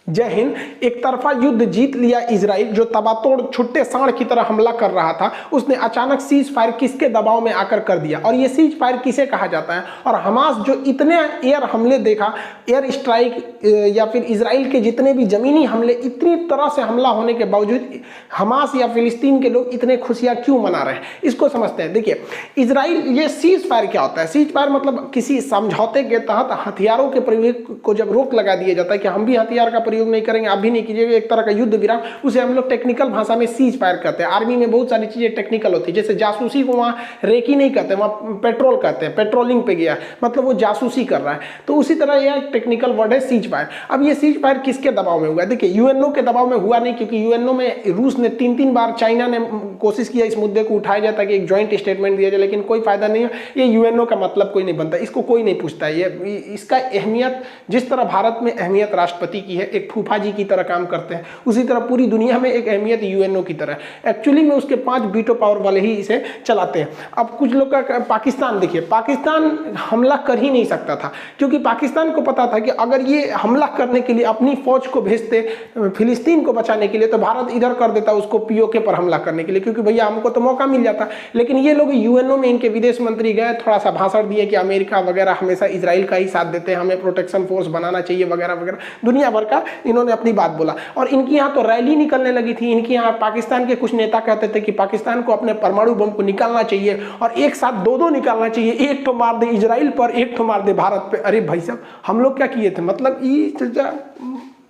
जय हिंद। एक तरफा युद्ध जीत लिया इजराइल, जो तबातोड़ छुट्टे सांड की तरह हमला कर रहा था, उसने अचानक सीज फायर किसके दबाव में आकर कर दिया। और ये सीज फायर किसे कहा जाता है? और हमास जो इतने एयर हमले देखा, एयर स्ट्राइक या फिर इजराइल के जितने भी जमीनी हमले, इतनी तरह से हमला होने के बावजूद हमास या फिलिस्तीन के लोग इतने खुशियां क्यों मना रहे हैं, इसको समझते हैं। देखिए, इजराइल, ये सीज फायर क्या होता है? सीज फायर मतलब किसी समझौते के तहत हथियारों के प्रयोग को जब रोक लगा दिया जाता है कि हम भी हथियार का प्रयोग नहीं करेंगे, आप भी नहीं कीजिएगा, एक तरह का युद्ध विराम, उसे हम लोग टेक्निकल भाषा में सीज फायर कहते हैं। आर्मी में बहुत सारी चीजें टेक्निकल होती है, जैसे जासूसी को वहाँ रेकी नहीं कहते, वहाँ पेट्रोल कहते हैं, पेट्रोलिंग पे गया, मतलब वो जासूसी कर रहा है। तो उसी तरह यह टेक्निकल वर्ड है सीज फायर। अब ये सीज फायर किसके दबाव में हुआ? देखिए, यूएनओ के दबाव में हुआ नहीं, क्योंकि यूएनओ में रूस ने 3 बार, चाइना ने कोशिश किया इस मुद्दे को उठाया जाता कि एक ज्वाइंट स्टेटमेंट दिया जाए, लेकिन कोई फायदा नहीं है। ये यूएनओ का मतलब कोई नहीं बनता, इसको कोई नहीं पूछता है। ये इसका अहमियत, जिस तरह भारत में अहमियत राष्ट्रपति की है, एक फूफा जी की तरह काम करते हैं, उसी तरह पूरी दुनिया में एक अहमियत यूएनओ की तरह है। एक्चुअली में उसके 5 वीटो पावर वाले ही इसे चलाते हैं। अब कुछ लोग का पाकिस्तान, देखिए, पाकिस्तान हमला कर ही नहीं सकता था, क्योंकि पाकिस्तान को पता था कि अगर ये हमला करने के लिए अपनी फौज को भेजते फिलिस्तीन को बचाने के लिए, तो भारत इधर कर देता उसको पीओके पर हमला करने के लिए, क्योंकि भैया हमको तो मौका मिल जाता। लेकिन ये लोग यूएनओ में, इनके विदेश मंत्री गए, थोड़ा सा भाषण दिए कि अमेरिका वगैरह हमेशा इजराइल का ही साथ देते हैं, हमें प्रोटेक्शन फोर्स बनाना चाहिए वगैरह वगैरह, दुनिया भर का इन्होंने अपनी बात बोला। और इनकी यहाँ तो रैली निकलने लगी थी। इनकी यहाँ पाकिस्तान के कुछ नेता कहते थे कि पाकिस्तान को अपने परमाणु बम को निकालना चाहिए, और एक साथ 2 निकालना चाहिए, एक तो मार दे इजराइल पर, एक तो मार दे भारत पे। अरे भाई साहब, हम लोग क्या किए थे? मतलब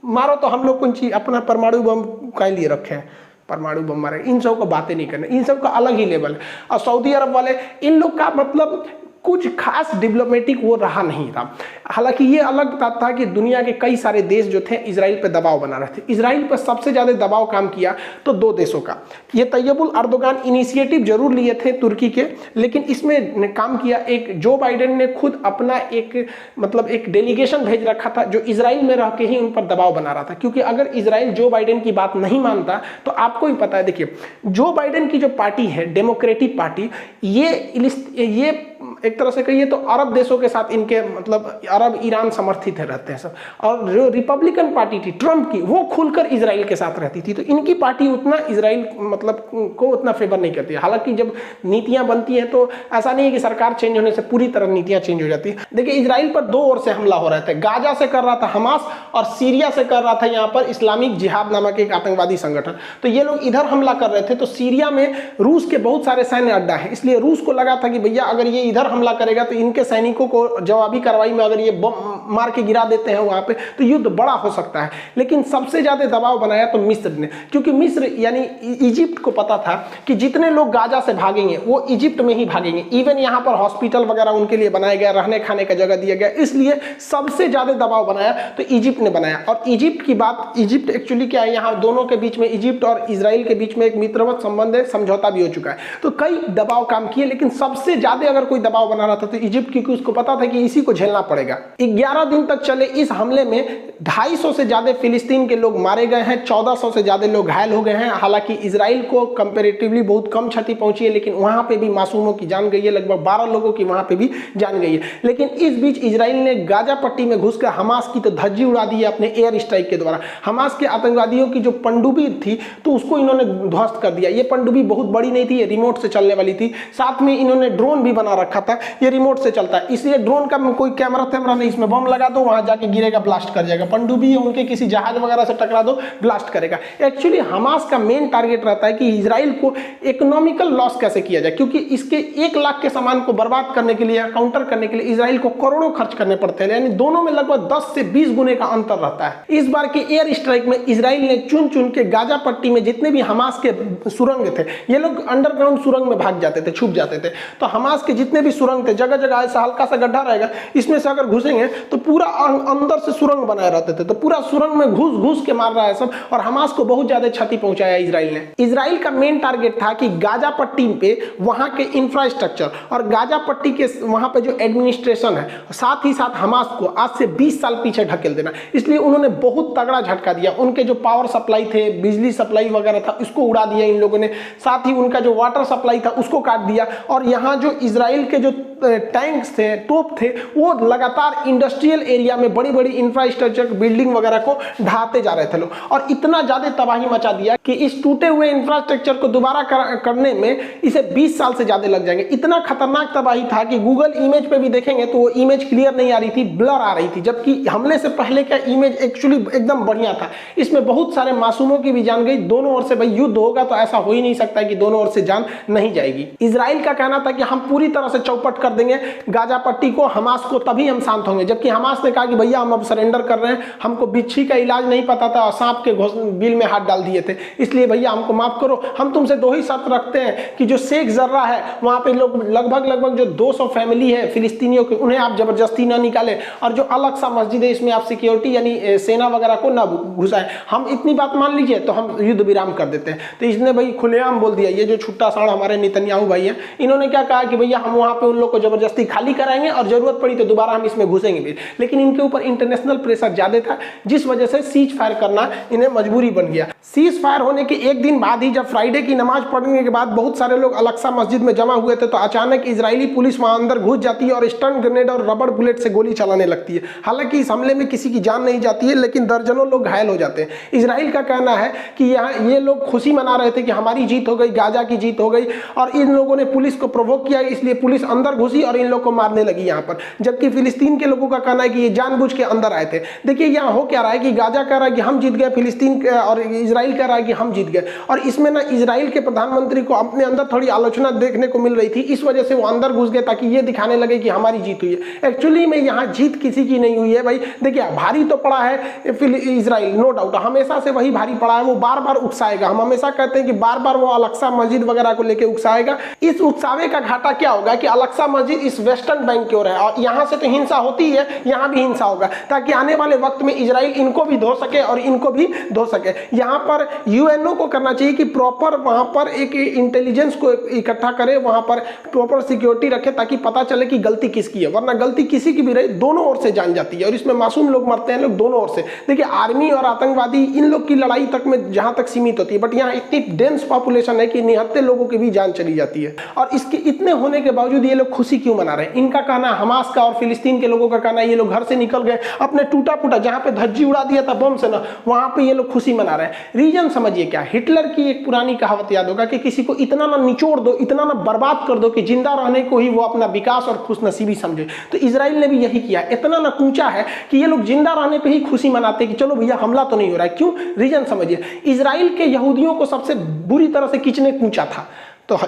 मारो तो हम लोग कौन चीज अपना परमाणु बम का लिए रखे हैं, परमाणु बम मारे, इन सब को बातें नहीं करना, इन सब का अलग ही लेवल है। और सऊदी अरब वाले, इन लोग का मतलब कुछ खास डिप्लोमेटिक वो रहा नहीं था। हालांकि ये अलग बात था कि दुनिया के कई सारे देश जो थे इजराइल पे दबाव बना रहे थे। इजराइल पर सबसे ज़्यादा दबाव काम किया तो 2 देशों का। ये तैयबुल अर्दोगान इनिशिएटिव जरूर लिए थे तुर्की के, लेकिन इसमें काम किया एक जो बाइडेन ने खुद अपना एक डेलीगेशन भेज रखा था, जो इजराइल में रह के ही उन पर दबाव बना रहा था। क्योंकि अगर इजराइल जो बाइडेन की बात नहीं मानता, तो आपको ही पता है, देखिए, जो बाइडेन की जो पार्टी है, डेमोक्रेटिक पार्टी, ये एक तरह से कहिए तो अरब देशों के साथ इनके मतलब अरब ईरान समर्थित रहते हैं सब। और जो रिपब्लिकन पार्टी थी ट्रम्प की, वो खुलकर इजराइल के साथ रहती थी। तो इनकी पार्टी उतना इजराइल मतलब को उतना फेवर नहीं करती है। हालांकि जब नीतियां बनती हैं तो ऐसा नहीं है कि सरकार चेंज होने से पूरी तरह नीतियां चेंज हो जाती है। देखिए, इजराइल पर 2 ओर से हमला हो रहे थे। गाजा से कर रहा था हमास, और सीरिया से कर रहा था यहाँ पर इस्लामिक जिहाद नामक एक आतंकवादी संगठन। तो ये लोग इधर हमला कर रहे थे, तो सीरिया में रूस के बहुत सारे सैन्य अड्डा है, इसलिए रूस को लगा था कि भैया अगर ये इधर हमला करेगा तो इनके सैनिकों को जवाबी कार्रवाई में अगर ये बम मार के गिरा देते हैं वहां पे, तो युद्ध बड़ा हो सकता है। लेकिन सबसे ज्यादा दबाव बनाया तो मिस्र ने, क्योंकि मिस्र यानी इजिप्ट को पता था कि जितने लोग गाजा से भागेंगे वो इजिप्ट में ही भागेंगे। इवन यहाँ पर हॉस्पिटल वगैरह उनके लिए बनाया गया, रहने खाने का जगह दिया गया, इसलिए सबसे ज्यादा दबाव बनाया तो इजिप्ट ने बनाया। और इजिप्ट की बात, इजिप्ट एक्चुअली क्या है, यहाँ दोनों के बीच में, इजिप्ट और इजराइल के बीच में एक मित्रवत संबंध है, समझौता भी हो चुका है। तो कई दबाव काम किए, लेकिन सबसे ज्यादा अगर कोई दबाव बना रहा था तो इजिप्ट, क्योंकि उसको पता था कि इसी को झेलना पड़ेगा। 11 दिन तक चले इस हमले में 250 से ज्यादा फिलिस्तीन के लोग मारे गए हैं, 1400 से ज्यादा लोग घायल हो गए हैं। हालांकि इजराइल को कंपैरेटिवली बहुत कम क्षति पहुंची है, लेकिन वहां पे भी मासूमों की जान गई है, लगभग 12 लोगों की वहां पे भी जान गई है। लेकिन इस बीच इजराइल ने गाजा पट्टी में घुसकर हमास की तो धज्जी उड़ा दी है अपने एयर स्ट्राइक के द्वारा। हमास के आतंकवादियों की जो पनडुब्बी थी तो उसको इन्होंने ध्वस्त कर दिया। ये पनडुब्बी बहुत बड़ी नहीं थी, ये रिमोट से चलने वाली थी। साथ में इन्होंने ड्रोन भी बना रखा था, ये रिमोट से चलता है, इसलिए ड्रोन का कोई कैमरा नहीं, इसमें बम लगा दो, वहां जाके गिरेगा, ब्लास्ट कर जाएगा। पनडुब्बी उनके किसी जहाज वगैरह से टकरा दो, ब्लास्ट करेगा। एक्चुअली हमास का मेन टारगेट रहता है कि इजराइल को इकोनॉमिकल लॉस कैसे किया जाए, क्योंकि इसके 1 लाख के सामान को बर्बाद करने के लिए, काउंटर करने के लिए इजराइल को करोड़ों खर्च करने पड़ते हैं। यानी दोनों में लगभग 10 से 20 गुने का अंतर रहता है। इस बार के एयर स्ट्राइक में इजराइल ने चुन चुन के गाजा पट्टी में जितने भी हमास के सुरंग थे, ये लोग अंडरग्राउंड सुरंग में भाग जाते थे, छुप जाते थे। तो हमास के जितने भी सुरंग थे, जगह जगह ऐसा हल्का सा गड्ढा रहेगा, इसमें से अगर घुसेंगे तो पूरा अंदर से सुरंग बनाए रहते थे, तो पूरा सुरंग में घुस घुस के मार रहा है सब। और हमास को बहुत ज्यादा क्षति पहुंचाया इजराइल ने। इजराइल का मेन टारगेट था कि गाजा पट्टी पे वहां के इंफ्रास्ट्रक्चर और गाजा पट्टी के वहां पे जो एडमिनिस्ट्रेशन है, साथ ही साथ हमास को आज से 20 साल पीछे ढकेल देना। इसलिए उन्होंने बहुत तगड़ा झटका दिया। उनके जो पावर सप्लाई थे, बिजली सप्लाई वगैरह था, उसको उड़ा दिया इन लोगों ने। साथ ही उनका जो वाटर सप्लाई था उसको काट दिया। और यहाँ जो इजराइल इसराइल के जो टैंक्स थे, तोप थे, वो लगातार इंडस्ट्रियल एरिया में बड़ी बड़ी इंफ्रास्ट्रक्चर बिल्डिंग वगैरह को ढाते जा रहे थे लोग, और इतना ज्यादा तबाही मचा दिया कि इस टूटे हुए इंफ्रास्ट्रक्चर को दोबारा करने में इसे 20 साल से ज्यादा लग जाएंगे। इतना खतरनाक तबाही था कि गूगल इमेज पे भी देखेंगे तो वो इमेज क्लियर नहीं आ रही थी, ब्लर आ रही थी, जबकि हमले से पहले का इमेज एक्चुअली एकदम बढ़िया था। इसमें बहुत सारे मासूमों की भी जान गई। दोनों ओर से भाई युद्ध होगा तो ऐसा हो ही नहीं सकता कि दोनों ओर से जान नहीं जाएगी। इजराइल का कहना था कि हम पूरी तरह से चौपट कर देंगे गाजा पट्टी को, हमास को, तभी हम शांत होंगे, जबकि हमास ने कहा कि भैया हम अब सरेंडर कर रहे हैं, हमको बिच्छी का इलाज नहीं पता था और सांप के बिल में हाथ डाल दिए थे, इसलिए भैया हमको माफ करो। हम तुमसे दो ही शर्त रखते हैं कि जो शेख जर्रा है वहां पे लोग लगभग जो 200 फैमिली है फिलिस्तीनियों की, उन्हें आप जबरदस्ती ना निकालें, और जो अलग सा मस्जिद है इसमें आप सिक्योरिटी यानी सेना वगैरह को ना घुसाएं, हम इतनी बात मान लीजिए तो हम युद्ध विराम कर देते हैं। तो इसने भाई खुलेआम बोल दिया। ये जो छुट्टा साड़ हमारे नेतन्याहू भाई है, इन्होंने क्या कहा कि भैया हम वहां पे उन लोग को जबरदस्ती खाली कराएंगे और जरूरत पड़ी तो दोबारा हम इसमें घुसेंगे भी। लेकिन इनके ऊपर इंटरनेशनल प्रेशर ज्यादा था, जिस वजह से सीज फायर करना इन्हें मजबूरी बन गया। सीज फायर होने के एक दिन बाद ही जब फ्राइडे की नमाज पढ़ने के बाद बहुत सारे लोग अलक्सा मस्जिद में जमा हुए थे, तो अचानक इजरायली पुलिस वहां अंदर घुस जाती है और स्टन ग्रेनेड और रबड़ बुलेट से गोली चलाने लगती है। हालांकि इस हमले में किसी की जान नहीं जाती है, लेकिन दर्जनों लोग घायल हो जाते हैं। इजराइल का कहना है कि यहाँ ये लोग खुशी मना रहे थे कि हमारी जीत हो गई, गाजा की जीत हो गई, और इन लोगों ने पुलिस को प्रोवोक किया, इसलिए पुलिस अंदर घुसी और इन लोग को मारने लगी यहाँ पर। जबकि फिलिस्तीन के लोगों का कहना है कि ये जानबूझ के अंदर आए थे। देखिए यहाँ हो क्या रहा है कि गाजा कह रहा है कि हम जीत गए, फिलिस्तीन और इजराइल कह रहा है कि हम जीत गए, और इसमें ना इजराइल के प्रधानमंत्री को अपने अंदर थोड़ी आलोचना देखने को मिल रही थी, इस वजह से वो अंदर घुस गए ताकि ये दिखाने लगे कि हमारी जीत हुई है। एक्चुअली में यहाँ जीत किसी की नहीं हुई है भाई। देखिए भारी तो पड़ा है इजराइल, नो डाउट, हमेशा से वही भारी पड़ा है, वो बार बार उकसाएगा। हम हमेशा कहते हैं कि बार बार वो अलक्सा मस्जिद वगैरह को लेकर उकसाएगा। इस उकसावे का घाटा क्या होगा कि अलक्सा मस्जिद इस वेस्टर्न बैंक की ओर है, और यहाँ से तो हिंसा होती है, यहाँ भी हिंसा होगा, ताकि आने वाले वक्त में इजराइल इनको भी धो सके और इनको भी धो सके। यहाँ पर यूएनओ को करना चाहिए कि प्रॉपर वहां पर एक इंटेलिजेंस को इकट्ठा करे, वहां पर प्रॉपर सिक्योरिटी रखे, ताकि पता चले कि गलती किसकी है, वरना गलती किसी की भी रही दोनों ओर से जान जाती है, और इसमें मासूम लोग मरते हैं लोग दोनों ओर से। देखिए आर्मी और आतंकवादी इन लोग की लड़ाई तक में जहां तक सीमित होती है, बट यहाँ इतनी डेंस पॉपुलेशन है कि निहत्ते लोगों की भी जान चली जाती है। और इसके इतने होने के बावजूद ये लोग खुशी क्यों मना रहे हैं? इनका कहना, हमास का और फिलिस्तीन के लोगों का कहना है ये लोग घर से निकल गए, अपने टूटा फूटा जहां पे धज्जी उड़ा दिया था बम से ना, वहां पे ये लोग खुशी मना रहे हैं। रीजन समझिए क्या, हिटलर की एक पुरानी कहावत याद होगा कि किसी को इतना ना निचोड़ दो, इतना ना बर्बाद कर दो कि जिंदा रहने को ही वो अपना विकास और खुशनसीबी समझे। तो इजराइल ने भी यही किया, इतना ना कूचा है कि ये लोग जिंदा रहने पे ही खुशी मनाते कि चलो भैया हमला तो नहीं हो रहा है। क्यों? रीजन समझिए, इजराइल के यहूदियों को सबसे बुरी तरह से किसने कूचा था? तो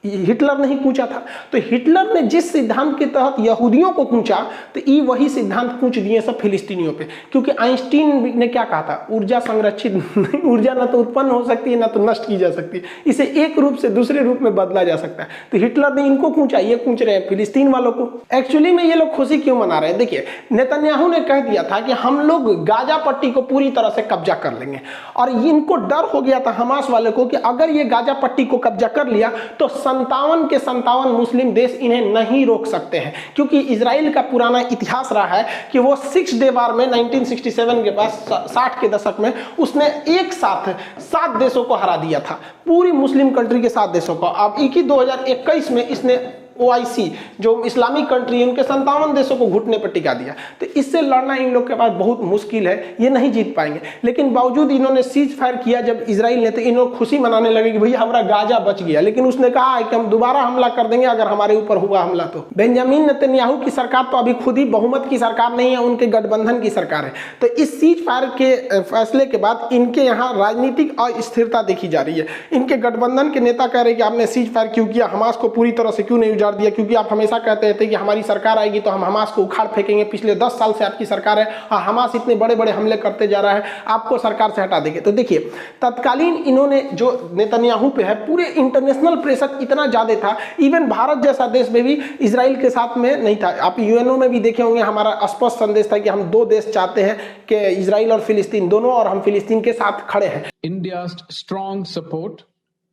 हिटलर नहीं कूचा था। तो हिटलर ने जिस सिद्धांत के तहत यहूदियों को कूचा, तो ये वही सिद्धांत कूच दिए सब फिलिस्तीनियों पे। क्योंकि आइंस्टीन ने क्या कहा था, ऊर्जा संरक्षित नहीं, ऊर्जा ना तो उत्पन्न हो सकती है ना तो नष्ट की जा सकती है, इसे एक रूप से दूसरे रूप में बदला जा सकता है। तो हिटलर ने इनको कूचा, ये कूच रहे हैं फिलिस्तीन वालों को। एक्चुअली में ये लोग खुशी क्यों मना रहे हैं? देखिए नेतन्याहू ने कह दिया था कि हम लोग गाजा पट्टी को पूरी तरह से कब्जा कर लेंगे, और इनको डर हो गया था हमास वाले को कि अगर ये गाजा पट्टी को कब्जा कर लिया तो 57 के 57 मुस्लिम देश इन्हें नहीं रोक सकते हैं। क्योंकि इजराइल का पुराना इतिहास रहा है कि वो 6 डे वार में 1967 के पास 60 के दशक में उसने एक साथ 7 देशों को हरा दिया था, पूरी मुस्लिम कंट्री के 7 देशों को। अब 2021 में इसने OIC जो इस्लामिक कंट्री है उनके 57 देशों को घुटने पर टिका दिया। तो इससे लड़ना इन लोग के पास बहुत मुश्किल है, ये नहीं जीत पाएंगे। लेकिन बावजूद इन्होंने सीज फायर किया जब इजराइल ने, तो इन लोग खुशी मनाने लगे कि भैया हमारा गाजा बच गया। लेकिन उसने कहा है कि हम दोबारा हमला कर देंगे अगर हमारे ऊपर हुआ हमला तो। बेंजामिन नेतन्याहू की सरकार तो अभी खुद ही बहुमत की सरकार नहीं है, उनके गठबंधन की सरकार है। तो इस सीज फायर के फैसले के बाद इनके यहाँ राजनीतिक अस्थिरता देखी जा रही है। इनके गठबंधन के नेता कह रहे हैं कि आपने सीज फायर क्यों किया, हमास को पूरी तरह से क्यों नहीं दिया? क्योंकि आप हमेशा कहते थे कि हमारी सरकार आएगी तो हम हमास को उखाड़ फेंकेंगे, पिछले 10 साल से आपकी सरकार है और हमास इतने बड़े बड़े हमले करते जा रहा है, आपको सरकार से हटा देंगे। तो देखिए तत्कालीन इन्होंने जो नेतन्याहू पे है, पूरे इंटरनेशनल प्रेशर इतना ज्यादा था, इवन भारत जैसा देश में भी इजराइल के साथ में नहीं था। आप यूएनओ में भी देखे होंगे, हमारा स्पष्ट संदेश था कि हम 2 देश चाहते हैं कि इजराइल और फिलिस्तीन दोनों, और हम फिलिस्तीन के साथ खड़े हैं। India's strong support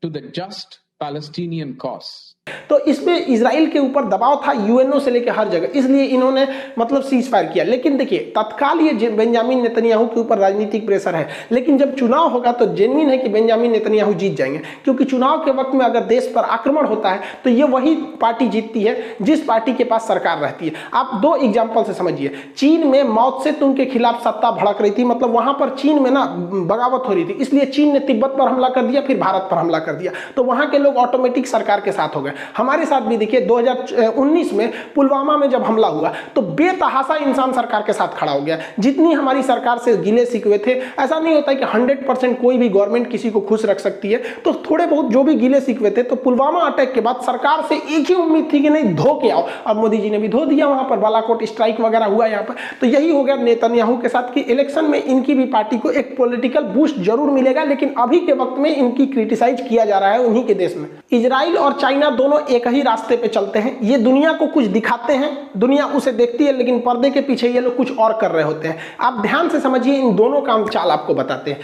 to the just Palestinian cause. तो इसमें इजराइल के ऊपर दबाव था यूएनओ से लेकर हर जगह, इसलिए इन्होंने मतलब सीज फायर किया। लेकिन देखिए तत्काल ये बेंजामिन नेतन्याहू के ऊपर राजनीतिक प्रेशर है, लेकिन जब चुनाव होगा तो जेन्युइन है कि बेंजामिन नेतन्याहू जीत जाएंगे, क्योंकि चुनाव के वक्त में अगर देश पर आक्रमण होता है तो ये वही पार्टी जीतती है जिस पार्टी के पास सरकार रहती है। आप दो एग्जाम्पल से समझिए, चीन में माओ त्से तुंग के खिलाफ सत्ता भड़क रही थी, मतलब वहां पर चीन में ना बगावत हो रही थी, इसलिए चीन ने तिब्बत पर हमला कर दिया, फिर भारत पर हमला कर दिया, तो वहां के लोग ऑटोमेटिक सरकार के साथ हो गए। हमारे साथ भी देखिए 2019 में पुलवामा में जब हमला हुआ तो बेतहाशा इंसान सरकार के साथ खड़ा हो गया। जितनी हमारी सरकार से गिले शिकवे थे, ऐसा नहीं होता कि 100% कोई भी गवर्नमेंट किसी को खुश रख सकती है, तो थोड़े बहुत जो भी गिले शिकवे थे, तो पुलवामा अटैक के बाद सरकार से एक ही उम्मीद थी कि नहीं धो के आओ, और मोदी जी ने भी धो दिया, वहां पर बालाकोट स्ट्राइक वगैरह हुआ यहाँ पर। तो यही हो गया नेतन्याहू के साथ कि इलेक्शन में इनकी भी पार्टी को एक पॉलिटिकल बूस्ट जरूर मिलेगा, लेकिन अभी के वक्त में इनकी क्रिटिसाइज किया जा रहा है उन्हीं के देश में। इजराइल और चाइना दोनों एक ही रास्ते पे चलते हैं, ये दुनिया को कुछ दिखाते हैं, दुनिया उसे देखती है, लेकिन पर्दे के पीछे ये लोग कुछ और कर रहे होते हैं। आप ध्यान से समझिए, इन दोनों का चाल आपको बताते हैं।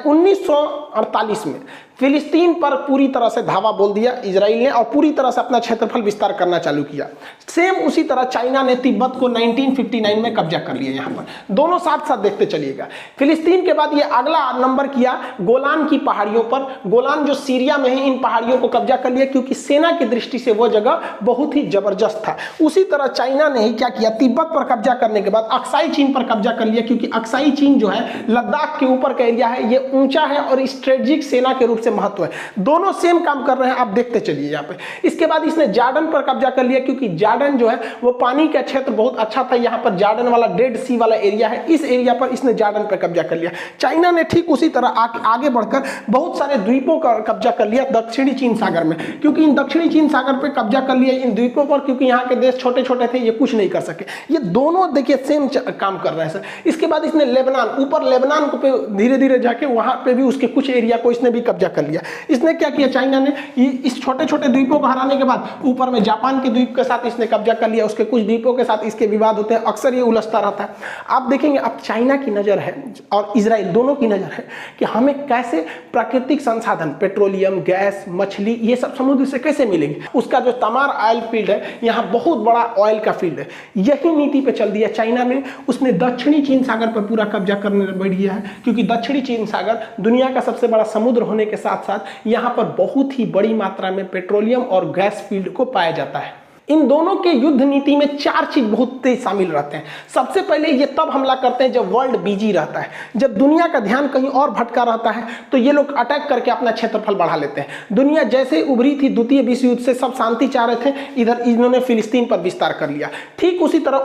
1948 में फिलिस्तीन पर पूरी तरह से धावा बोल दिया इजराइल ने और पूरी तरह से अपना क्षेत्रफल विस्तार करना चालू किया। सेम उसी तरह चाइना ने तिब्बत को 1959 में कब्जा कर लिया। यहाँ पर दोनों साथ साथ देखते चलिएगा। फिलिस्तीन के बाद ये अगला नंबर किया गोलान की पहाड़ियों पर। गोलान जो सीरिया में है, इन पहाड़ियों को कब्जा कर लिया, क्योंकि सेना की दृष्टि से वो जगह बहुत ही जबरदस्त था। उसी तरह चाइना ने ही क्या किया, तिब्बत पर कब्जा करने के बाद अक्साई चीन पर कब्जा कर लिया, क्योंकि अक्साई चीन जो है लद्दाख के ऊपर का एरिया है, ये ऊंचा है और स्ट्रेटेजिक सेना के रूप से महत्व है। दोनों सेम काम कर रहे हैं, आप देखते चलिए यहाँ पे। इसके बाद इसने जॉर्डन पर कब्जा कर लिया, क्योंकि जॉर्डन जो है वो पानी का क्षेत्र बहुत अच्छा था। यहाँ पर जॉर्डन वाला डेड सी वाला एरिया है, इस एरिया पर इसने जॉर्डन पर कब्जा कर लिया। चाइना ने ठीक उसी तरह आगे बढ़कर बहुत सारे द्वीपों का कब्जा कर लिया दक्षिणी चीन सागर में, क्योंकि इन दक्षिणी चीन सागर पर कब्जा कर लिया इन द्वीपों पर, क्योंकि यहाँ के देश छोटे छोटे थे, ये कुछ नहीं कर सके। ये दोनों देखिए सेम काम कर रहे हैं सर। इसके बाद इसने लेबनान, ऊपर लेबनान को पे धीरे धीरे जाके वहां पे भी उसके कुछ एरिया को इसने भी कब्जा कर लिया। इसने क्या किया, चाइना ने इस छोटे छोटे द्वीपों को हराने के बाद ऊपर में जापान के द्वीप के साथ इसने कब्जा कर लिया, उसके कुछ द्वीपों के साथ इसके विवाद होते हैं, अक्सर ये उलझता रहता है। आप देखेंगे अब चाइना की नजर है और इजराइल दोनों की नजर है कि हमें कैसे प्राकृतिक संसाधन, पेट्रोलियम, गैस, मछली, ये सब समुद्र से कैसे मिलेंगे। उसका जो तमार ऑयल फील्ड है, यहाँ बहुत बड़ा ऑयल का फील्ड है, यही नीति पे चल दिया चाइना में। उसने दक्षिणी चीन सागर पर पूरा कब्जा करने बैठ गया है, क्योंकि दक्षिणी चीन सागर दुनिया का सबसे बड़ा समुद्र होने के साथ साथ यहाँ पर बहुत ही बड़ी मात्रा में पेट्रोलियम और गैस फील्ड को पाया जाता है। इन दोनों के युद्ध नीति में चार चीज बहुत तेज शामिल रहते हैं। सबसे पहले ये तब हमला करते हैं जब वर्ल्ड बिजी रहता है, जब दुनिया का ध्यान कहीं और भटका रहता है, तो ये लोग अटैक करके अपना क्षेत्रफल बढ़ा लेते हैं। दुनिया जैसे उभरी थी द्वितीय विश्व युद्ध से, सब शांति चाह रहे थे, इधर इन्होंने फिलिस्तीन पर विस्तार कर लिया। ठीक उसी तरह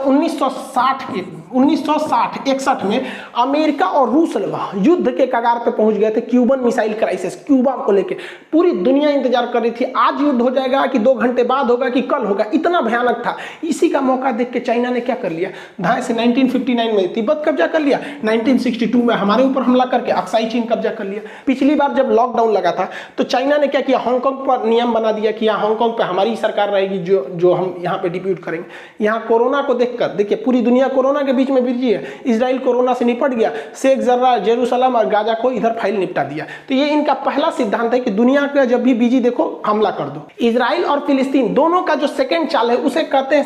1960-61 में अमेरिका और रूस युद्ध के कगार पे पहुंच गए थे। क्यूबन मिसाइल क्राइसिस, क्यूबा को लेकर पूरी दुनिया इंतजार कर रही थी, आज युद्ध हो जाएगा कि 2 घंटे बाद होगा कि कल होगा, इतना भयानक था। इसी का मौका देख के चाइना ने क्या कर लिया, धाए से 1959 में तिब्बत कब्जा कर लिया, 1962 में हमारे ऊपर हमला करके अक्साई चीन कब्जा कर लिया। पिछली बार जब लॉकडाउन लगा था तो चाइना ने क्या किया, हांगकांग पर नियम बना दिया कि यहाँ हांगकांग पे हमारी सरकार रहेगी, जो हम यहाँ पे डिप्यूट करेंगे। यहाँ कोरोना को देखकर देखिए पूरी दुनिया कोरोना के बीच में बिजी है, इजराइल कोरोना से निपट गया, शेख जर्रा, जेरूसलम और गाजा को इधर फाइल निपटा दिया। तो ये इनका पहला सिद्धांत है कि दुनिया का जब भी बिजी देखो हमला कर दो। इजराइल और फिलिस्तीन दोनों का जो सेकेंड चाल है उसे कहते हैं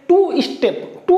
टू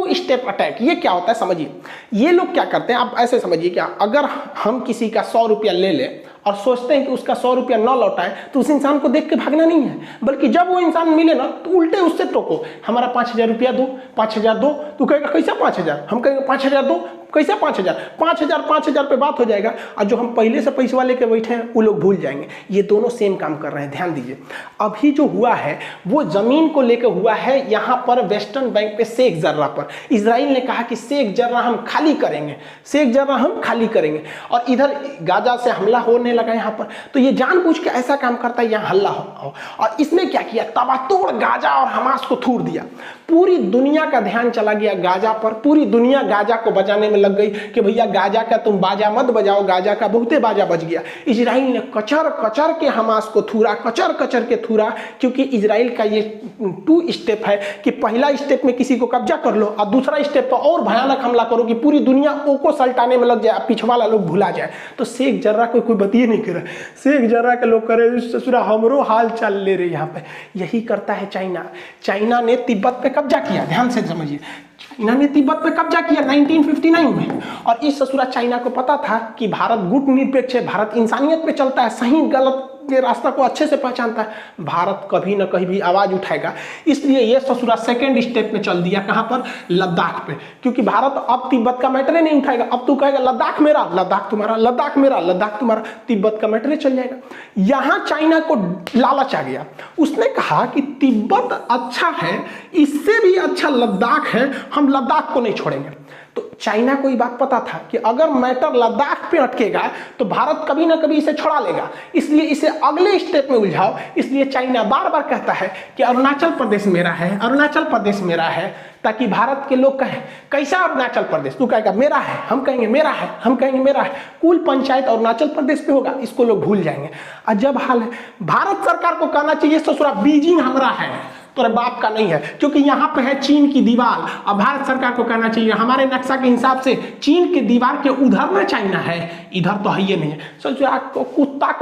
स्टेप अटैक। ये क्या होता है समझिए, ये लोग क्या करते हैं, आप ऐसे समझिए क्या, अगर हम किसी का 100 रुपया ले लें और सोचते हैं कि उसका 100 रुपया न लौटाए, तो उस इंसान को देख के भागना नहीं है, बल्कि जब वो इंसान मिले ना तो उल्टे उससे टोको, हमारा 5000 रुपया दो, 5000 दो। तू कहेगा कैसा 5000, हम कहेंगे 5000 दो, कैसा 5000 पे बात हो जाएगा, और जो हम पहले से पैसा लेके बैठे हैं वो लोग भूल जाएंगे। ये दोनों सेम काम कर रहे हैं, ध्यान दीजिए। अभी जो हुआ है वो जमीन को लेकर हुआ है, यहाँ पर वेस्टर्न बैंक पे शेख जर्रा पर। इजराइल ने कहा कि शेख जर्रा हम खाली करेंगे, शेख जर्रा हम खाली करेंगे, और इधर गाजा से हमला होने लगा यहाँ पर। तो ये जानबूझ के ऐसा काम करता है यहाँ हल्ला हो, और इसने क्या किया, तबातोड़ गाजा और हमास को थूर दिया। पूरी दुनिया का ध्यान चला गया गाजा पर, पूरी दुनिया गाजा को बचाने में लग गई कि भैया गाजा का तुम बाजा मत बजाओ, गाजा का बहुते बाजा बज गया। इजराइल ने कचर कचर के हमास को थूरा, कचर कचर के थूरा, क्योंकि इजराइल का ये 2 स्टेप है कि पहला स्टेप में किसी को कब्जा कर लो और दूसरा स्टेप पर और भयानक हमला करो कि पूरी दुनिया को सल्टाने में लग जाए, पिछवा वाला लोग भुला जाए। तो शेख जर्रा को कोई बतिए नहीं करे, शेख जर्रा के लोग करे ससुरा हमरो हाल चाल ले रहे। यहाँ पे यही करता है चाइना। चाइना ने तिब्बत पे कब्जा किया, ध्यान से समझिए, चाइना ने तिब्बत पे कब्जा किया 1959 में। और इस ससुरा चाइना को पता था कि भारत गुटनिरपेक्ष है, भारत इंसानियत पे चलता है, सही गलत के रास्ता को अच्छे से पहचानता है, भारत कभी ना कहीं भी आवाज उठाएगा। इसलिए ये ससुरा सेकंड स्टेप में चल दिया, कहां पर, लद्दाख पे, क्योंकि भारत अब तिब्बत का मैटर नहीं उठाएगा। अब तू कहेगा लद्दाख मेरा, लद्दाख तुम्हारा, लद्दाख मेरा, लद्दाख तुम्हारा, तिब्बत का मैटर चल जाएगा। यहां चाइना को लालच आ गया, उसने कहा कि तिब्बत अच्छा है, इससे भी अच्छा लद्दाख है, हम लद्दाख को नहीं छोड़ेंगे। तो चाइना को ये बात पता था कि अगर मैटर लद्दाख पे अटकेगा तो भारत कभी ना कभी इसे छोड़ा लेगा, इसलिए इसे अगले स्टेप में उलझाओ। इसलिए चाइना बार बार कहता है कि अरुणाचल प्रदेश मेरा है, अरुणाचल प्रदेश मेरा है, ताकि भारत के लोग कहें कैसा अरुणाचल प्रदेश, तू कहेगा मेरा है, हम कहेंगे मेरा है, हम कहेंगे मेरा है, कुल पंचायत अरुणाचल प्रदेश पे होगा, इसको लोग भूल जाएंगे। अजब हाल है। भारत सरकार को कहना चाहिए ससुरा बीजिंग हमारा है, तो बाप का नहीं है, क्योंकि यहाँ पे है चीन की दीवार। अब भारत सरकार को कहना चाहिए हमारे नक्शा के हिसाब से चीन की दीवार के उधर ना चाइना है, इधर तो है ये नहीं है। सोचिए आपको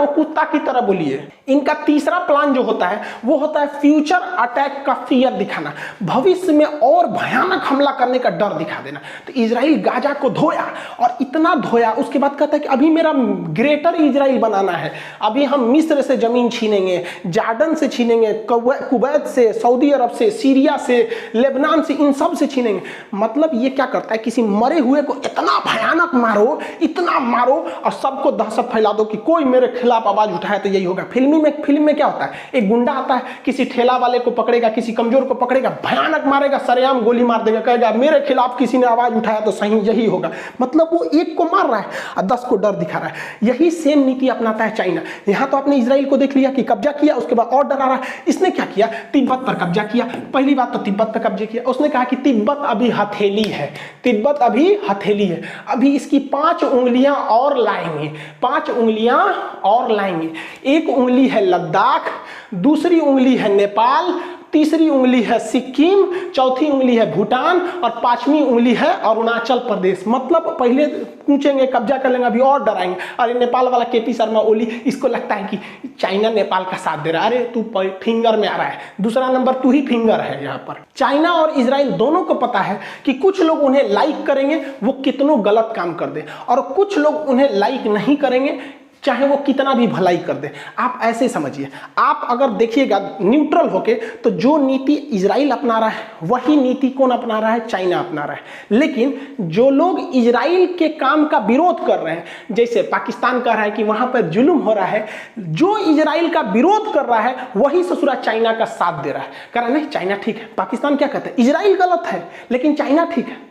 कुत्ता की तरह बोलिए। इनका तीसरा प्लान जो होता है वो होता है फ्यूचर अटैक का फियर दिखाना, भविष्य में और भयानक हमला करने का डर दिखा देना। तो इजराइल गाजा को धोया और इतना धोया, उसके बाद कहता है कि अभी मेरा ग्रेटर इजराइल बनाना है, अभी हम मिस्र से जमीन छीनेंगे, जॉर्डन से छीनेंगे, कुवैत से, सऊदी अरब से, सीरिया से, लेबनान से, इन सब से छीनेंगे। मतलब ये क्या करता है, किसी मरे हुए को इतना भयानक मारो, इतना मारो और सबको दहशत फैला दो कि कोई मेरे खिलाफ आवाज उठाए तो यही होगा। फिल्म में क्या होता है, एक गुंडा आता है, किसी ठेला वाले को पकड़ेगा, किसी कमजोर को पकड़ेगा, भयानक मारेगा, सरेआम गोली मार देगा, कहेगा मेरे खिलाफ किसी ने आवाज उठाया तो सही यही होगा। मतलब वो एक को मार रहा है और 10 को डर दिखा रहा है। यही सेम नीति अपनाता है चाइना। यहां तो आपने इजराइल को देख लिया कि कब्जा किया, उसके बाद और डरा रहा है। इसने क्या किया, तिब्बत पर कब्जा किया। पहली बात तो तिब्बत पर कब्जे किया, उसने कहा कि तिब्बत अभी हथेली है, तिब्बत अभी हथेली है, अभी इसकी 5 उंगलियां और लाएंगे, 5 उंगलियां और लाएंगे। एक उंगली है लद्दाख, दूसरी उंगली है नेपाल, तीसरी उंगली है सिक्किम, चौथी उंगली है भूटान और 5वीं उंगली है अरुणाचल प्रदेश। मतलब पहले पूछेंगे, कब्जा कर लेंगे, अभी और डराएंगे। अरे नेपाल वाला केपी शर्मा ओली, इसको लगता है कि चाइना नेपाल का साथ दे रहा है, अरे तू फिंगर में आ रहा है, दूसरा नंबर तू ही फिंगर है। यहाँ पर चाइना और इजराइल दोनों को पता है कि कुछ लोग उन्हें लाइक करेंगे वो कितनों गलत काम कर दे, और कुछ लोग उन्हें लाइक नहीं करेंगे चाहे वो कितना भी भलाई कर दे। आप ऐसे समझिए, आप अगर देखिएगा न्यूट्रल होके, तो जो नीति इजराइल अपना रहा है वही नीति कौन अपना रहा है, चाइना अपना रहा है। लेकिन जो लोग इजराइल के काम का विरोध कर रहे हैं, जैसे पाकिस्तान कह रहा है कि वहां पर जुल्म हो रहा है, जो इजराइल का विरोध कर रहा है वही ससुरा चाइना का साथ दे रहा है। कह रहा है नहीं चाइना ठीक है, पाकिस्तान क्या कहता है इजराइल गलत है लेकिन चाइना ठीक है।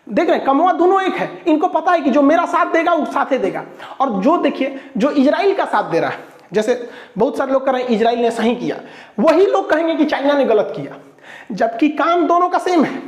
देख रहे हैं, कमवा दोनों एक है। इनको पता है कि जो मेरा साथ देगा वो साथ ही देगा, और जो देखिए जो इजराइल का साथ दे रहा है, जैसे बहुत सारे लोग कह रहे हैं इजराइल ने सही किया, वही लोग कहेंगे कि चाइना ने गलत किया, जबकि काम दोनों का सेम है।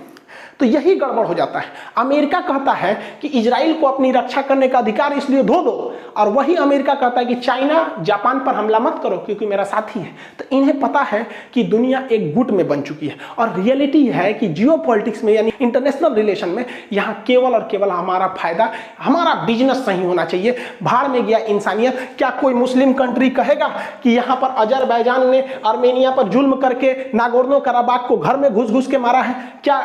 तो यही गड़बड़ हो जाता है। अमेरिका कहता है कि इजराइल को अपनी रक्षा करने का अधिकार इसलिए धो दो, और वही अमेरिका कहता है कि चाइना जापान पर हमला मत करो क्योंकि मेरा साथी है। तो इन्हें पता है कि दुनिया एक गुट में बन चुकी है, और रियलिटी है कि जियोपॉलिटिक्स में यानी इंटरनेशनल रिलेशन में यहाँ केवल और केवल हमारा फायदा, हमारा बिजनेस सही होना चाहिए। भाड़ में गया इंसानियत। क्या कोई मुस्लिम कंट्री कहेगा कि यहाँ पर अजरबैजान ने आर्मेनिया पर जुल्म करके नागोर्नो कराबाख को घर में घुस घुस के मारा है? क्या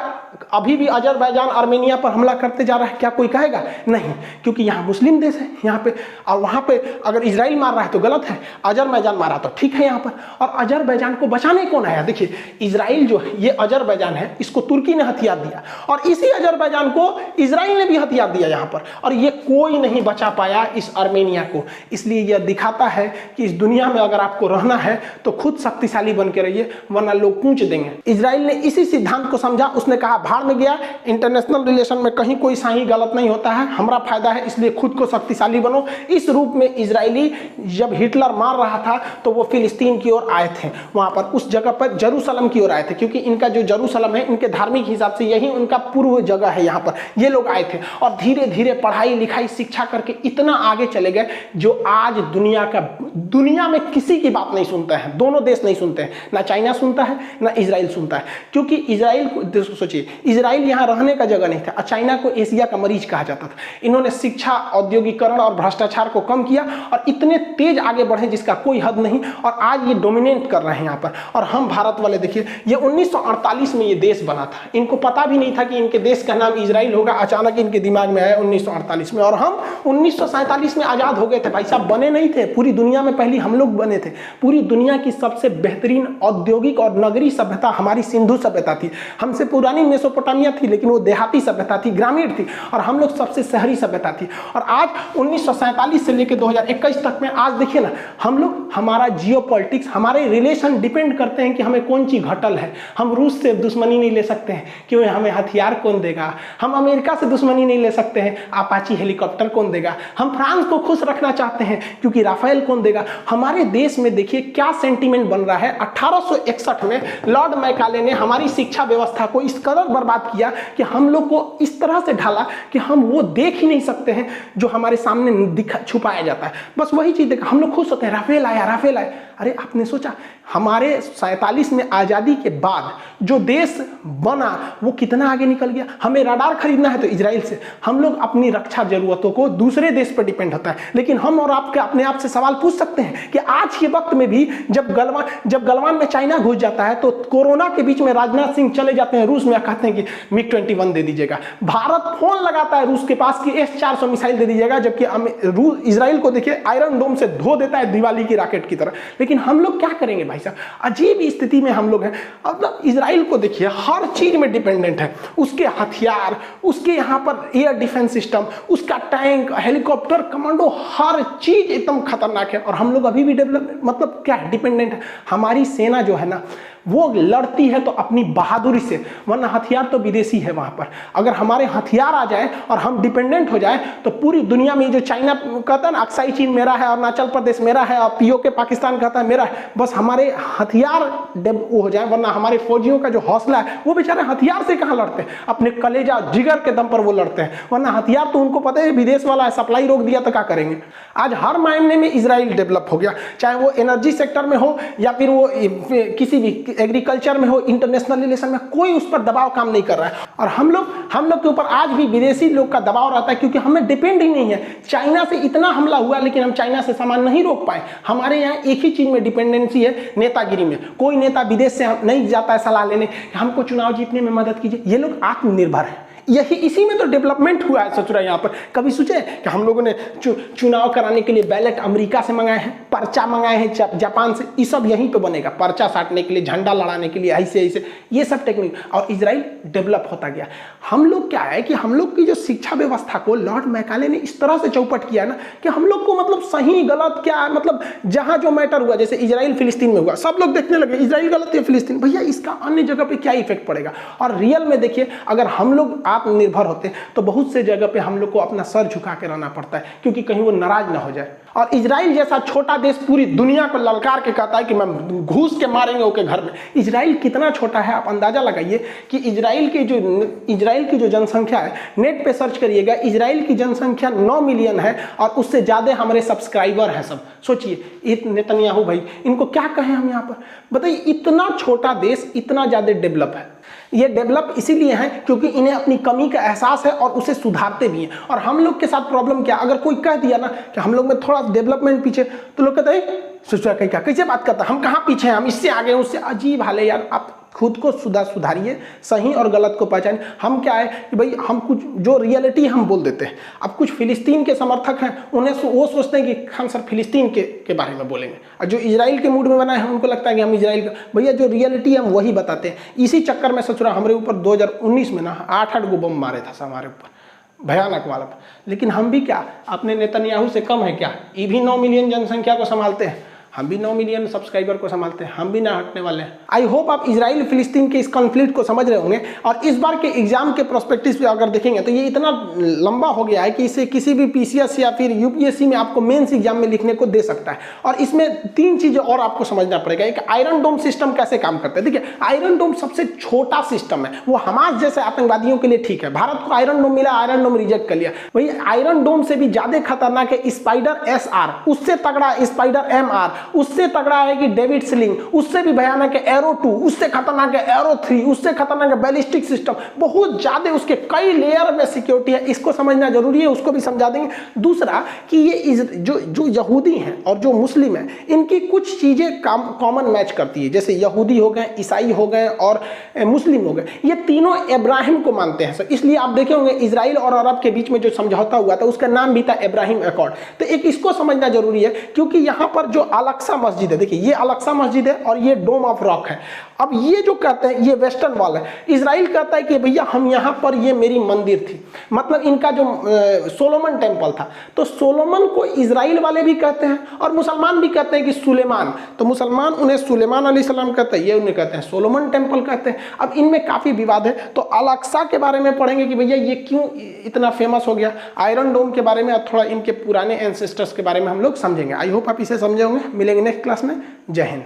अभी भी अजरबैजान आर्मेनिया पर हमला करते जा रहा है? क्या कोई कहेगा? नहीं, क्योंकि यहाँ मुस्लिम देश है यहाँ पे, और वहाँ पे अगर इजराइल मार रहा है तो गलत है, अजरबैजान मारा तो ठीक है यहाँ पर। और अजरबैजान को बचाने कौन आया? देखिए इजराइल जो है, ये अजरबैजान है, इसको तुर्की ने हथियार दिया, और इसी अजरबैजान को इजराइल ने भी हथियार दिया यहाँ पर, और ये कोई नहीं बचा पाया इस आर्मेनिया को। इसलिए यह दिखाता है कि इस दुनिया में अगर आपको रहना है तो खुद शक्तिशाली बन के रहिए, वरना लोग कूच देंगे। इजराइल ने इसी सिद्धांत को समझा, उसने कहा भाड़ में में गया, इंटरनेशनल रिलेशन में कहीं कोई सही गलत नहीं होता है, हमारा फायदा है इसलिए खुद को शक्तिशाली बनो। इस रूप में इजरायली जब हिटलर मार रहा था तो वो फिलिस्तीन की ओर आए थे, वहां पर उस जगह पर जेरूशलम की ओर आए थे, क्योंकि इनका जो जेरूशलम है इनके धार्मिक हिसाब से यही उनका पूर्व जगह है, यहाँ पर ये लोग आए थे और धीरे धीरे पढ़ाई लिखाई शिक्षा करके इतना आगे चले गए जो आज दुनिया में किसी की बात नहीं सुनते हैं, दोनों देश नहीं सुनते हैं, ना चाइना सुनता है ना इजराइल सुनता है, क्योंकि इजराइल को सोचिए, इजराइल यहाँ रहने का जगह नहीं था और चाइना को एशिया का मरीज कहा जाता था। इन्होंने शिक्षा, औद्योगिकरण और भ्रष्टाचार को कम किया और इतने तेज आगे बढ़े जिसका कोई हद नहीं, और आज ये डोमिनेट कर रहे हैं यहाँ पर। और हम भारत वाले देखिए, ये 1948 में ये देश बना था, इनको पता भी नहीं था कि इनके देश का नाम इजराइल होगा, अचानक इनके दिमाग में आया 1948 में। और हम 1947 में आजाद हो गए थे भाई साहब, बने नहीं थे, पूरी दुनिया में पहली हम लोग बने थे। पूरी दुनिया की सबसे बेहतरीन औद्योगिक और नगरीय सभ्यता हमारी सिंधु सभ्यता थी, हमसे पुरानी मेसोपोटामिया थी लेकिन वो देहाती सभ्यता थी, ग्रामीण थी, और हम लोग सबसे शहरी सभ्यता थी। और आज 1947 से लेकर 2021 तक में आज देखिए ना, हम लोग, हमारा जियोपॉलिटिक्स, हमारे रिलेशन डिपेंड करते हैं कि हमें कौन चीज घटल है। हम रूस से दुश्मनी नहीं ले सकते हैं क्यों, हमें हथियार कौन देगा। हम अमेरिका से दुश्मनी नहीं ले सकते हैं, अपाची हेलीकॉप्टर कौन देगा। हम फ्रांस को खुश रखना चाहते हैं क्योंकि राफेल कौन देगा। हमारे देश में देखिए क्या सेंटीमेंट बन रहा है। 1861 में लॉर्ड मैकाले ने हमारी शिक्षा व्यवस्था को इस कदर बर्बाद किया कि हम लोग को इस तरह से ढाला कि हम वो देख ही नहीं सकते हैं जो हमारे सामने छुपाया जाता है। बस वही चीज देखा, हम लोग खुश होते हैं, राफेल आया, राफेल आया। अरे आपने सोचा हमारे 47 में आजादी के बाद जो देश बना वो कितना आगे निकल गया। हमें रडार खरीदना है तो इजराइल से, हम लोग अपनी रक्षा जरूरतों को दूसरे देश पर डिपेंड होता है। लेकिन हम और आपके अपने आप से सवाल पूछ सकते हैं कि आज के वक्त में भी जब गलवान में चाइना घुस जाता है तो कोरोना के बीच में राजनाथ सिंह चले जाते हैं रूस में, कहते हैं कि MiG-21 दे दीजिएगा। भारत फोन लगाता है रूस के पास कि S-400 मिसाइल दे दीजिएगा, जबकि इजराइल को देखिए आयरन डोम से धो देता है दिवाली की रॉकेट की तरह। लेकिन हम लोग क्या करेंगे भाई साहब, अजीब स्थिति में हम लोग हैं। अब इजराइल को देखिए हर चीज में डिपेंडेंट है, उसके हथियार, उसके यहाँ पर एयर डिफेंस सिस्टम, उसका टैंक, हेलीकॉप्टर, कमांडो, हर चीज एकदम खतरनाक है। और हम लोग अभी भी मतलब क्या डिपेंडेंट है। हमारी सेना जो है ना वो लड़ती है तो अपनी बहादुरी से, वरना हथियार तो विदेशी है वहां पर। अगर हमारे हथियार आ जाए और हम डिपेंडेंट हो जाए तो पूरी दुनिया में जो चाइना कहता है ना, अक्साई चीन मेरा है, अरुणाचल प्रदेश मेरा है, और POK पाकिस्तान कहता है मेरा है, बस हमारे हथियार वो हो जाए, वरना हमारे फौजियों का जो हौसला है वो बेचारे हथियार से कहाँ लड़ते हैं, अपने कलेजा जिगर के दम पर वो लड़ते हैं। वरना हथियार तो उनको पता है विदेश वाला है, सप्लाई रोक दिया तो क्या करेंगे। आज हर मायने में इजराइल डेवलप हो गया, चाहे वो एनर्जी सेक्टर में हो या फिर वो किसी भी एग्रीकल्चर में हो, इंटरनेशनल रिलेशन में, कोई उस पर दबाव काम नहीं कर रहा है। और हम लोग के ऊपर आज भी विदेशी लोग का दबाव रहता है क्योंकि हमें डिपेंड ही नहीं है। चाइना से इतना हमला हुआ लेकिन हम चाइना से सामान नहीं रोक पाए। हमारे यहाँ एक ही चीज में डिपेंडेंसी है, नेतागिरी में। कोई नेता विदेश से नहीं जाता है सलाह लेने, हमको चुनाव जीतने में मदद कीजिए। ये लोग आत्मनिर्भर है, यही इसी में तो डेवलपमेंट हुआ है। सोच रहे यहाँ पर कभी सोचे कि हम लोगों ने चुनाव कराने के लिए बैलेट अमेरिका से मंगाए हैं, पर्चा मंगाए हैं जापान से, ये सब यहीं पे बनेगा, पर्चा साटने के लिए, झंडा लड़ाने के लिए, ऐसे ऐसे ये सब टेक्निक। और इजराइल डेवलप होता गया। हम लोग क्या है कि हम लोग की जो शिक्षा व्यवस्था को लॉर्ड मैकाले ने इस तरह से चौपट किया ना कि हम लोग को मतलब सही गलत क्या, मतलब जहां जो मैटर हुआ, जैसे इजराइल फिलिस्तीन में हुआ, सब लोग देखने लगे इजराइल गलत है फिलिस्तीन, भैया इसका अन्य जगह पे क्या इफेक्ट पड़ेगा। और रियल में देखिए, अगर हम लोग आत्मनिर्भर होते तो बहुत से जगह पे हम लोग को अपना सर झुका के रहना पड़ता है क्योंकि कहीं वो नाराज ना हो जाए। और इजराइल जैसा छोटा देश पूरी दुनिया को ललकार के कहता है कि मैं घूस के मारेंगे ओके घर में। इजराइल कितना छोटा है, आप अंदाजा लगाइए कि इजराइल की जो जनसंख्या है, नेट पे सर्च करिएगा, इजराइल की जनसंख्या 9 मिलियन है और उससे ज्यादा हमारे सब्सक्राइबर हैं सब। सोचिए नेतन्याहू भाई, इनको क्या कहें हम यहाँ पर, बताइए। इतना छोटा देश इतना ज्यादा डेवलप है। ये डेवलप इसीलिए है क्योंकि इन्हें अपनी कमी का एहसास है और उसे सुधारते भी हैं। और हम लोग के साथ प्रॉब्लम क्या, अगर कोई कह दिया ना कि हम लोग में थोड़ा डेवलपमेंट पीछे, तो लोग कहते हैं सोचा क्या, कैसे बात करता, हम कहाँ पीछे हैं, हम इससे आगे, उससे। अजीब हाल है यार। आप खुद को सुधारिए, सही और गलत को पहचानिए। हम क्या है कि भाई हम कुछ जो रियलिटी हम बोल देते हैं। अब कुछ फिलिस्तीन के समर्थक हैं, उन्हें वो सोचते हैं कि हम सर फिलिस्तीन के बारे में बोलेंगे, और जो इजराइल के मूड में बनाए हैं उनको लगता है कि हम इजराइल का, भैया जो रियलिटी हम वही बताते हैं। इसी चक्कर में सचुरा हमारे ऊपर 2019 में ना 8 गो बम मारे था हमारे ऊपर, भयानक वाला। लेकिन हम भी क्या अपने नेतन्याहू से कम है क्या, ये भी 9 मिलियन जनसंख्या को संभालते हैं। हम भी 9 मिलियन सब्सक्राइबर को संभालते हैं, हम भी ना हटने वाले हैं। आई होप आप इजराइल फिलिस्तीन के इस कॉन्फ्लिक्ट को समझ रहे होंगे। और इस बार के एग्जाम के प्रोस्पेक्टिव पे अगर देखेंगे तो ये इतना लंबा हो गया है कि इसे किसी भी पीसीएस या फिर यूपीएससी में आपको मेंस एग्जाम में लिखने को दे सकता है। और इसमें 3 चीजें और आपको समझना पड़ेगा। एक, आयरन डोम सिस्टम कैसे काम करता है। देखिए, आयरन डोम सबसे छोटा सिस्टम है, वो हमास जैसे आतंकवादियों के लिए ठीक है। भारत को आयरन डोम मिला, आयरन डोम रिजेक्ट कर लिया। वही आयरन डोम से भी ज्यादा खतरनाक है स्पाइडर SR, उससे तगड़ा स्पाइडर MR, उससे तगड़ा है कि डेविड स्लिंग, उससे भी भयानक है एरो 2, उससे खतरनाक है एरो 3, उससे खतरनाक है बैलिस्टिक सिस्टम। बहुत ज्यादा उसके कई लेयर में सिक्योरिटी है, इसको समझना जरूरी है, उसको भी समझा देंगे। दूसरा कि ये जो यहूदी हैं और जो मुस्लिम हैं, इनकी कुछ चीजें कॉमन मैच करती है। जैसे यहूदी हो गए, ईसाई हो गए और मुस्लिम हो गए, ये तीनों इब्राहिम को मानते हैं सर। इसलिए आप देखे होंगे इजराइल और अरब के बीच में जो समझौता हुआ था उसका नाम भी था इब्राहिम अकॉर्ड। तो एक इसको समझना जरूरी है, क्योंकि यहां पर जो अल-अक्सा मस्जिद है, देखिए ये अल-अक्सा मस्जिद है और ये डोम ऑफ रॉक है। अब ये जो कहते हैं ये वेस्टर्न वॉल है। इजराइल कहता है कि भैया हम यहां पर, ये मेरी मंदिर थी, मतलब इनका जो सोलोमन टेम्पल था। तो सोलोमन को इजराइल वाले भी कहते हैं और मुसलमान भी कहते हैं कि सुलेमान। तो मुसलमान उन्हें सुलेमान अलैहिस्सलाम कहते हैं, ये उन्हें कहते हैं सोलोमन टेम्पल कहते हैं। अब इनमें काफी विवाद है। तो अल-अक्सा के बारे में पढ़ेंगे कि भैया ये क्यों इतना फेमस हो गया। आयरन डोम के बारे में और थोड़ा इनके पुराने एंसेस्टर्स के बारे में हम लोग समझेंगे। आई होप आप इसे समझे होंगे। मिलेंगे नेक्स्ट क्लास में। जय हिंद।